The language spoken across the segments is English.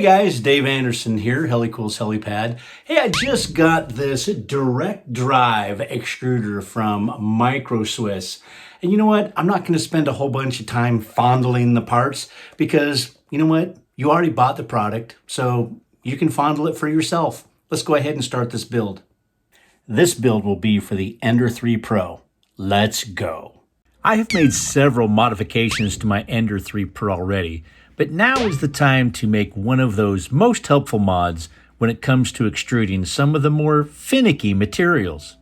guys, Dave Anderson here, Helicool's Helipad. Hey, I just got this direct drive extruder from Micro Swiss. And you know what? I'm not going to spend a whole bunch of time fondling the parts because, you know what? You already bought the product, so you can fondle it for yourself. Let's go ahead and start this build. This build will be for the Ender 3 Pro. Let's go. I have made several modifications to my Ender 3 Pro already, but now is the time to make one of those most helpful mods when it comes to extruding some of the more finicky materials.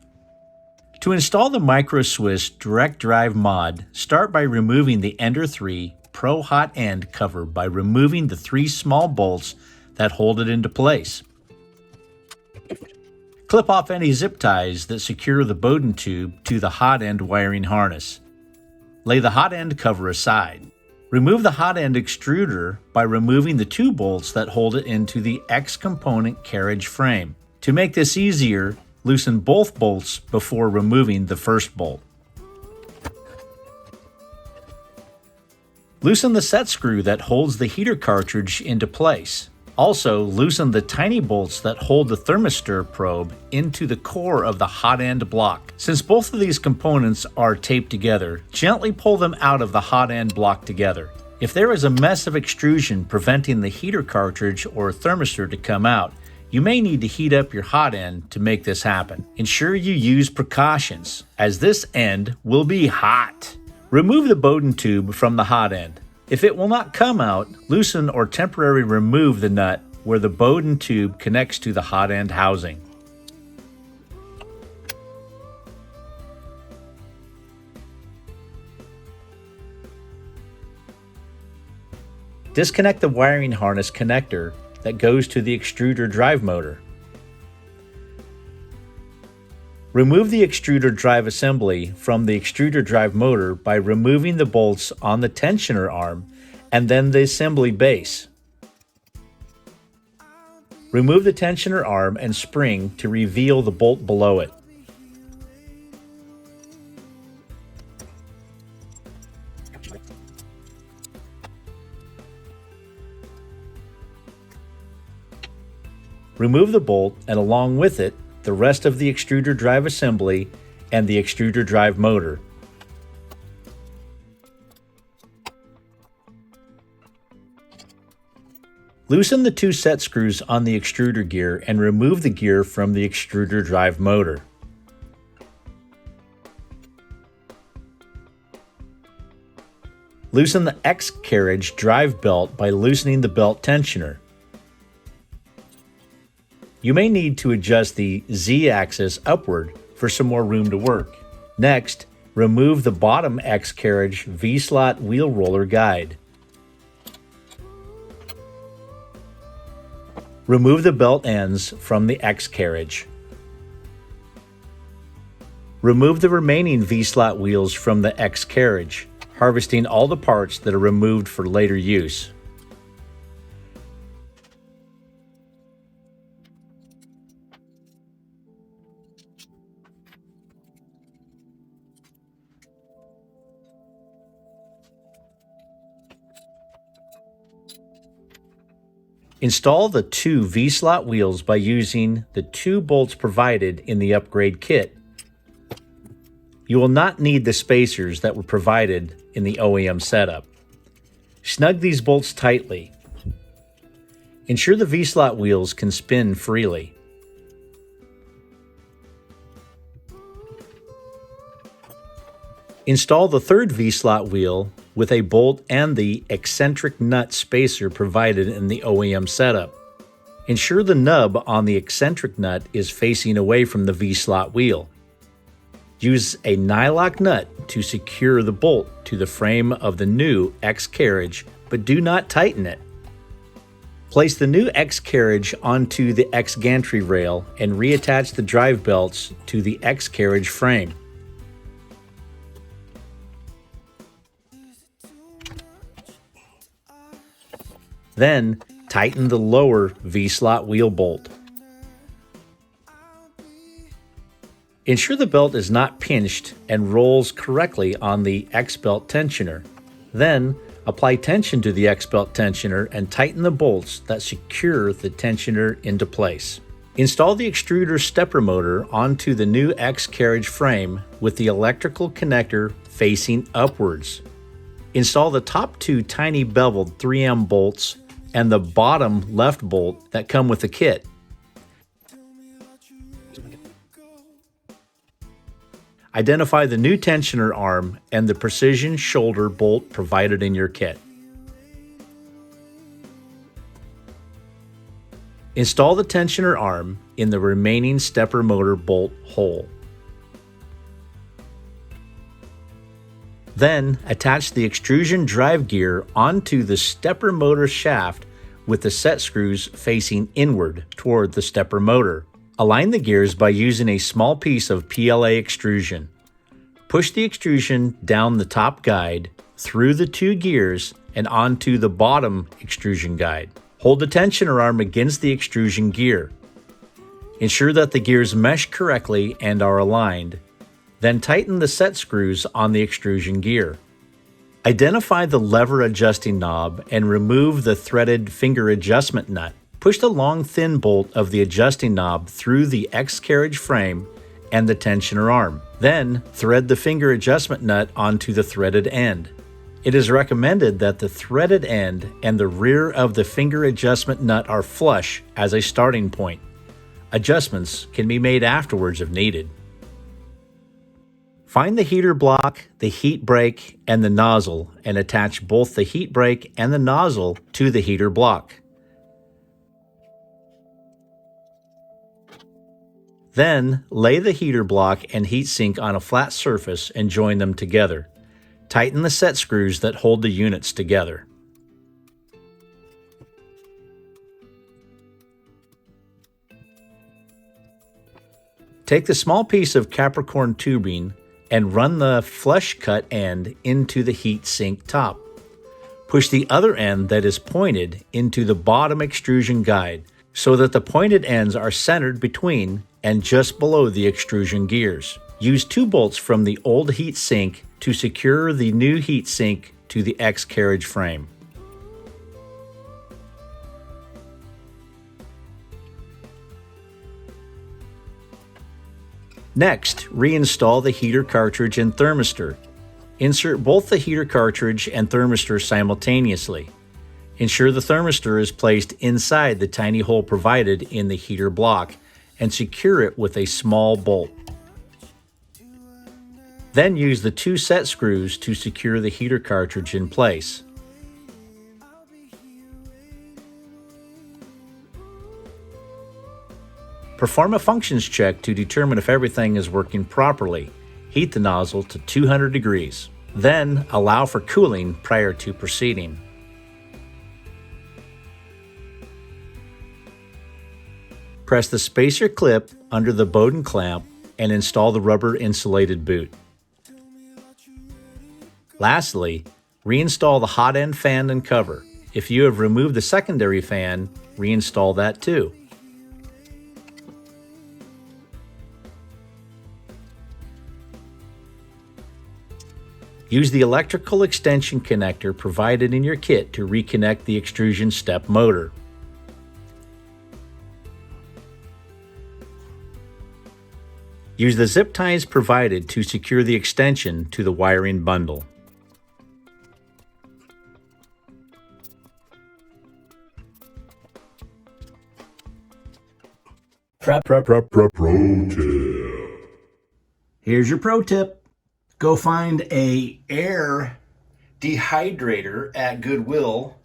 To install the Micro Swiss Direct Drive mod, start by removing the Ender 3 Pro Hot End cover by removing the 3 small bolts that hold it into place. Clip off any zip ties that secure the Bowden tube to the hot end wiring harness. Lay the hot end cover aside. Remove the hot end extruder by removing the 2 bolts that hold it into the X-component carriage frame. To make this easier, loosen both bolts before removing the first bolt. Loosen the set screw that holds the heater cartridge into place. Also, loosen the tiny bolts that hold the thermistor probe into the core of the hot end block. Since both of these components are taped together, gently pull them out of the hot end block together. If there is a mess of extrusion preventing the heater cartridge or thermistor to come out, you may need to heat up your hot end to make this happen. Ensure you use precautions, as this end will be hot. Remove the Bowden tube from the hot end. If it will not come out, loosen or temporarily remove the nut where the Bowden tube connects to the hot end housing. Disconnect the wiring harness connector that goes to the extruder drive motor. Remove the extruder drive assembly from the extruder drive motor by removing the bolts on the tensioner arm and then the assembly base. Remove the tensioner arm and spring to reveal the bolt below it. Remove the bolt and along with it, the rest of the extruder drive assembly and the extruder drive motor. Loosen the 2 set screws on the extruder gear and remove the gear from the extruder drive motor. Loosen the X carriage drive belt by loosening the belt tensioner. You may need to adjust the Z-axis upward for some more room to work. Next, remove the bottom X carriage V-slot wheel roller guide. Remove the belt ends from the X carriage. Remove the remaining V-slot wheels from the X carriage, harvesting all the parts that are removed for later use. Install the 2 V-slot wheels by using the 2 bolts provided in the upgrade kit. You will not need the spacers that were provided in the OEM setup. Snug these bolts tightly. Ensure the V-slot wheels can spin freely. Install the third V-slot wheel with a bolt and the eccentric nut spacer provided in the OEM setup. Ensure the nub on the eccentric nut is facing away from the V-slot wheel. Use a nylock nut to secure the bolt to the frame of the new X carriage, but do not tighten it. Place the new X carriage onto the X gantry rail and reattach the drive belts to the X carriage frame. Then, tighten the lower V-slot wheel bolt. Ensure the belt is not pinched and rolls correctly on the X-belt tensioner. Then, Apply tension to the X-belt tensioner and tighten the bolts that secure the tensioner into place. Install the extruder stepper motor onto the new X carriage frame with the electrical connector facing upwards. Install the top two tiny beveled 3M bolts and the bottom left bolt that come with the kit. Identify the new tensioner arm and the precision shoulder bolt provided in your kit. Install the tensioner arm in the remaining stepper motor bolt hole. Then attach the extrusion drive gear onto the stepper motor shaft with the set screws facing inward toward the stepper motor. Align the gears by using a small piece of PLA extrusion. Push the extrusion down the top guide, through the two gears, and onto the bottom extrusion guide. Hold the tensioner arm against the extrusion gear. Ensure that the gears mesh correctly and are aligned. Then tighten the set screws on the extrusion gear. Identify the lever adjusting knob and remove the threaded finger adjustment nut. Push the long thin bolt of the adjusting knob through the X carriage frame and the tensioner arm. Then thread the finger adjustment nut onto the threaded end. It is recommended that the threaded end and the rear of the finger adjustment nut are flush as a starting point. Adjustments can be made afterwards if needed. Find the heater block, the heat break, and the nozzle and attach both the heat break and the nozzle to the heater block. Then lay the heater block and heatsink on a flat surface and join them together. Tighten the set screws that hold the units together. Take the small piece of Capricorn tubing and run the flush cut end into the heat sink top. Push the other end that is pointed into the bottom extrusion guide so that the pointed ends are centered between and just below the extrusion gears. Use 2 bolts from the old heat sink to secure the new heat sink to the X carriage frame. Next, reinstall the heater cartridge and thermistor. Insert both the heater cartridge and thermistor simultaneously. Ensure the thermistor is placed inside the tiny hole provided in the heater block and secure it with a small bolt. Then use the 2 set screws to secure the heater cartridge in place. Perform a functions check to determine if everything is working properly. Heat the nozzle to 200 degrees. Then allow for cooling prior to proceeding. Press the spacer clip under the Bowden clamp and install the rubber insulated boot. Lastly, reinstall the hot end fan and cover. If you have removed the secondary fan, reinstall that too. Use the electrical extension connector provided in your kit to reconnect the extrusion step motor. Use the zip ties provided to secure the extension to the wiring bundle. Pro tip. Here's your pro tip. Go find a air dehydrator at Goodwill.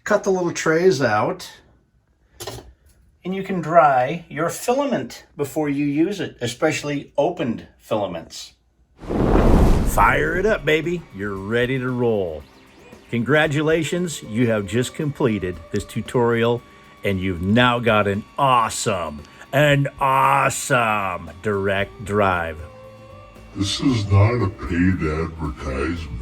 Cut the little trays out. And you can dry your filament before you use it, especially opened filaments. Fire it up, baby. You're ready to roll. Congratulations, you have just completed this tutorial and you've now got an awesome direct drive. This is not a paid advertisement.